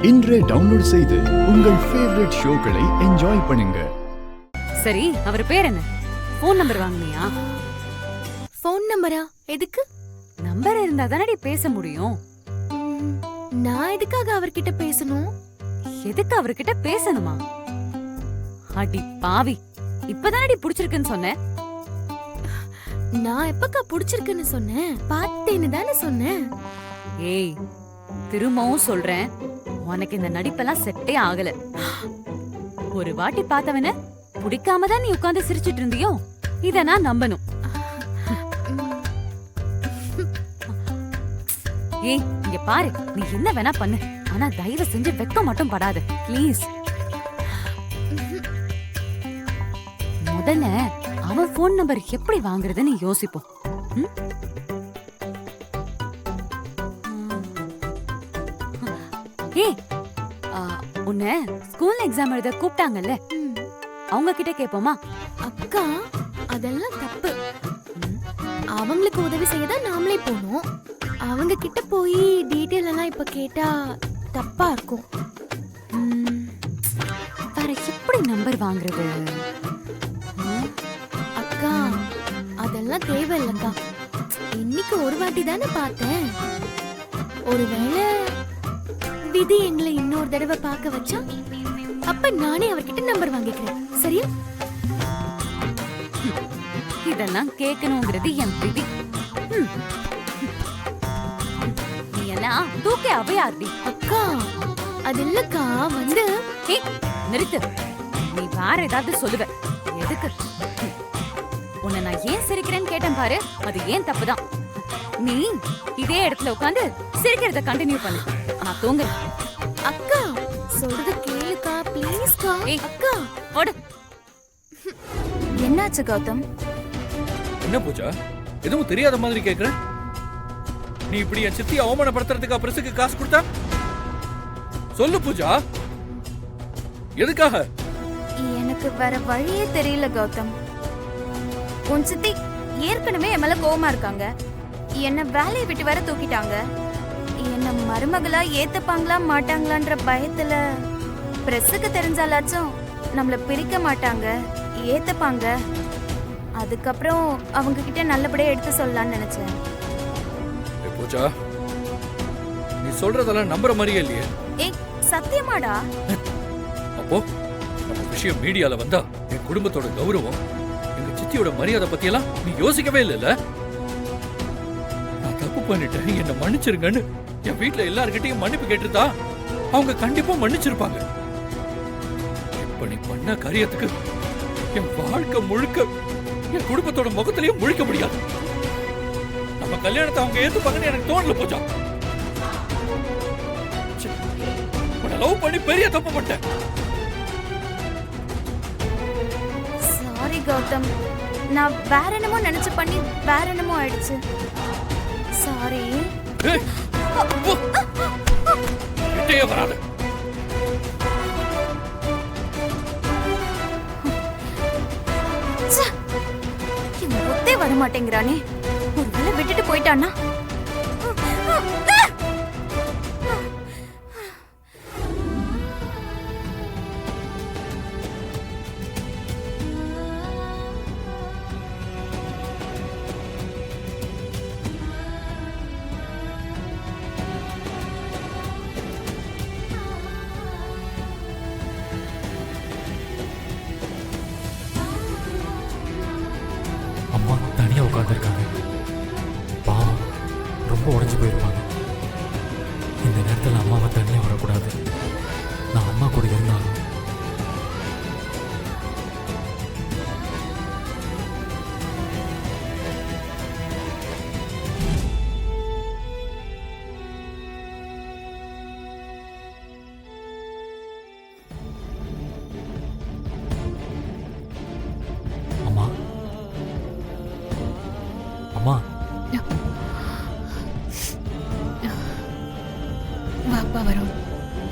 இன்றே டவுன்லோட் செய்து உங்கள் ஃபேவரட் ஷோக்களை என்ஜாய் பண்ணுங்க. சரி, அவர் பேர் என்ன? Phone number வாங்குனியா? ஃபோன் நம்பரா? எதுக்கு? நம்பர் இருந்தா தானடி பேச முடியும். நான் எதுக்காக அவர்கிட்ட பேசணும்? எதுக்கு அவர்கிட்ட பேசணுமா? அடி பாவி, இப்பதானடி புடிச்சிருக்குன்னு சொன்னேன். நான் எப்பக்கா புடிச்சிருக்குன்னு சொன்னேன்? பார்த்தேன்னு தானே சொன்னேன். ஏய், திரும்பவும் சொல்றேன், உனக்கு இந்த நடிப்பெல்லாம் செட்டே ஆகல. ஒரு வாட்டி பார்த்தவன பிடிக்காம தான் நீ உட்கார்ந்து சிரிச்சிட்டு இருந்தியோ? இத நான் நம்பணும். ஏய், இங்க பாரு, நீ என்ன வேணா பண்ணு, ஆனா தயவு செஞ்சு வெக்க மட்டும் படாத ப்ளீஸ். முதல்ல அவன் போன் நம்பர் எப்படி வாங்குறதுன்னு யோசிப்போம். ஏய், உன்னை ஸ்கூல் எக்ஸாம் எழுத கூப்பிட்டாங்கல்ல, அவங்க கிட்ட கேப்போமா? அக்கா, அதெல்லாம் தப்பு. அவங்களுக்கு உதவி செய்யதான் நாமளே போனோம். அவங்க கிட்ட போய் டீடைல் எல்லாம் இப்ப கேட்டா தப்பா இருக்கும். வேற எப்படி நம்பர் வாங்குறது? அக்கா, அதெல்லாம் தேவையில்லக்கா. இன்னைக்கு ஒரு வாட்டி தானே பார்த்தேன். ஒருவேளை விதி எங்களை இன்னொரு தடவை பார்க்க வச்சா அப்ப நானே அவர்கிட்ட நம்பர் வாங்கிக்கிறேன். சரியா? இதெல்லாம் கேட்கணுங்கிறது என் விதி. நீ எல்லாம் தூக்கி அவையார்டி. அக்கா, அது இல்லக்கா, வந்து நிறுத்து. நீ வேற ஏதாவது சொல்லுவ. எதுக்கு? உன்னை நான் ஏன் சிரிக்கிறேன்னு கேட்டேன் பாரு, அது ஏன் தப்புதான். நீ இதே இடத்துல உட்காந்து சிரிக்கிறத கண்டினியூ பண்ணு, நான் தூங்குறேன். அக்கா, சொல்றது கேளுக்கா ப்ளீஸ்க்கா. அக்கா, ஓடு. என்னாச்சு கௌதம்? என்ன பூஜா, எதுவும் தெரியாத மாதிரி கேக்குற? நீ இப்படி என் சித்தி அவமானப்படுத்துறதுக்கா பிரசுக்கு காசு கொடுத்தா? சொல்லு பூஜா, எதுக்காக? எனக்கு வேற வழியே தெரியல கௌதம். உன் சித்தி ஏற்கனவே என் மேல கோவமா இருக்காங்க. என்ன வேலையை விட்டு வர தூக்கிட்டாங்க. என்ன மருமகளா ஏத்துப்பாங்களா மாட்டாங்களான்ற பயத்துல பிரஸுக்கு தெரிஞ்சாலாச்சும் நம்மள பிரிக்க மாட்டாங்க, ஏத்துப்பாங்க. அதுக்கப்புறம் அவங்க கிட்ட நல்லபடியா எடுத்து சொல்லலாம்னு நினைச்சேன். பூஜா, நீ சொல்றதெல்லாம் நம்புற மாதிரியே இல்லையே. ஏய், சத்தியமாடா? அப்போ நம்ம விஷயம் மீடியால வந்தா என் குடும்பத்தோட கௌரவம், எங்க சித்தியோட மரியாதை பத்தி எல்லாம் நீ யோசிக்கவே இல்லைல்ல? நான் தப்பு பண்ணிட்டேன், என்ன மன்னிச்சிருங்கன்னு என் வீட்டுல எல்லார்கிட்டையும் மன்னிப்பு கேட்டிருந்தா அவங்க கண்டிப்பா மன்னிச்சிருப்பாங்க. இப்ப நீ பண்ண காரியத்துக்கு என் வாழ்க்கை முழுக்க என் குடும்பத்தோட முகத்திலையும் முழிக்க முடியாது. நம்ம கல்யாணத்தை அவங்க ஏத்துப்பாங்கன்னு எனக்கு தோணல பூஜா. உன்னை லவ் பண்ணி பெரிய தப்பு பண்ணிட்டேன். சாரி கௌதம், நான் வேற என்னமோ நினைச்சு பண்ணி வேற என்னமோ ஆயிடுச்சு. சாரி. கிட்டே வராத. ஒத்தே வர மாட்டேங்கிறானே, ஒரு வேளை விட்டுட்டு போயிட்டான்னா? அம்மா தனியாக உட்காந்துருக்காங்க. பாவம், ரொம்ப உடஞ்சி போயிருப்பாங்க. இந்த நேரத்தில் அம்மாவை தனியாக வரக்கூடாது. நான் அம்மா கூட இருந்தாலும் அம்மா அம்மா வாப்பா, வரும்.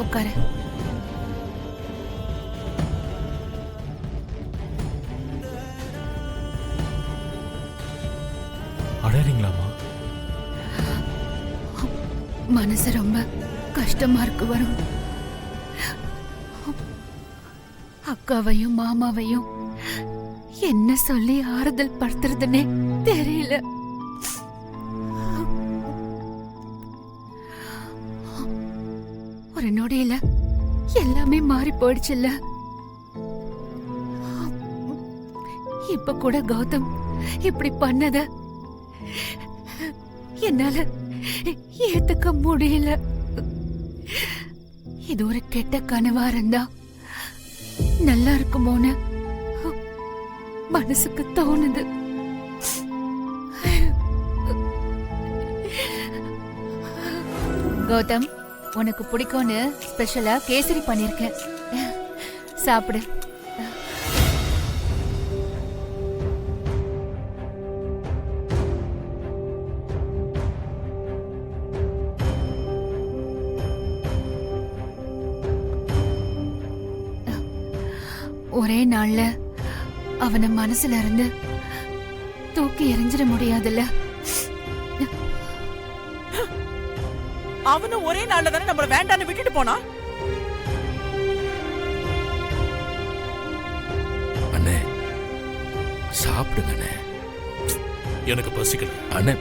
உட்காரு. அழறீங்களாம்மா? மனசு ரொம்ப கஷ்டமா இருக்கு வரும். அக்காவையும் மாமாவையும் என்ன சொல்லி ஆறுதல் படுத்துறதுன்னே தெரியல. ஒரு நொடியில எல்லாமே மாறி போயிடுச்சுல்ல. இப்ப கூட கௌதம் இப்படி பண்ணத என்னால ஏத்துக்க முடியல. இது ஒரு கெட்ட கனவா இருந்தா நல்லா இருக்குமோன்னு மனசுக்கு தோணுது. கௌதம், உனக்கு பிடிக்கும்னு ஸ்பெஷலா கேசரி பண்ணிருக்கேன், சாப்பிடு. ஒரே நாள்ல அவன மனசுல இருந்து தூக்கி எறிஞ்சிட முடியாதுல்ல. அவனும் ஒரே நாள்ல தானே நம்மள வேண்டான்னு விட்டுட்டு போனா. அண்ணே சாப்பிடுங்க அண்ணே. எனக்கு பசிக்கல அண்ணே.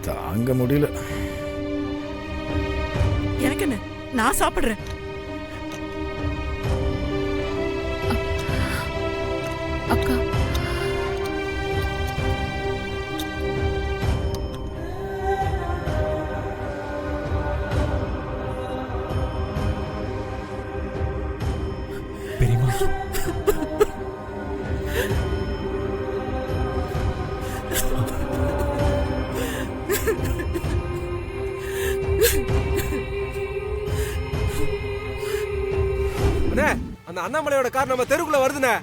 தாங்க முடியல. எனக்கு என்ன, நான் சாப்பிடுறேன். அக்கா, பெரியம்மா, அண்ணே, அந்த அண்ணாமலையோட கார் நம்ம தெருக்குள்ள வருதுண்ணே.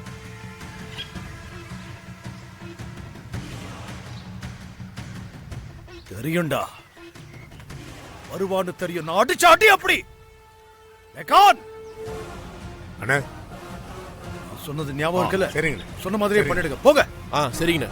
தெரியும்டா, வருவான்னு தெரியும். நான் அடிச்சாட்டி அப்படி மேகான். அண்ணே, சொன்னது ஞாபகம் இருக்குல்ல? சரிங்க. சொன்ன மாதிரியே பண்ணிடுங்க, போங்க. சரிங்கண்ணே.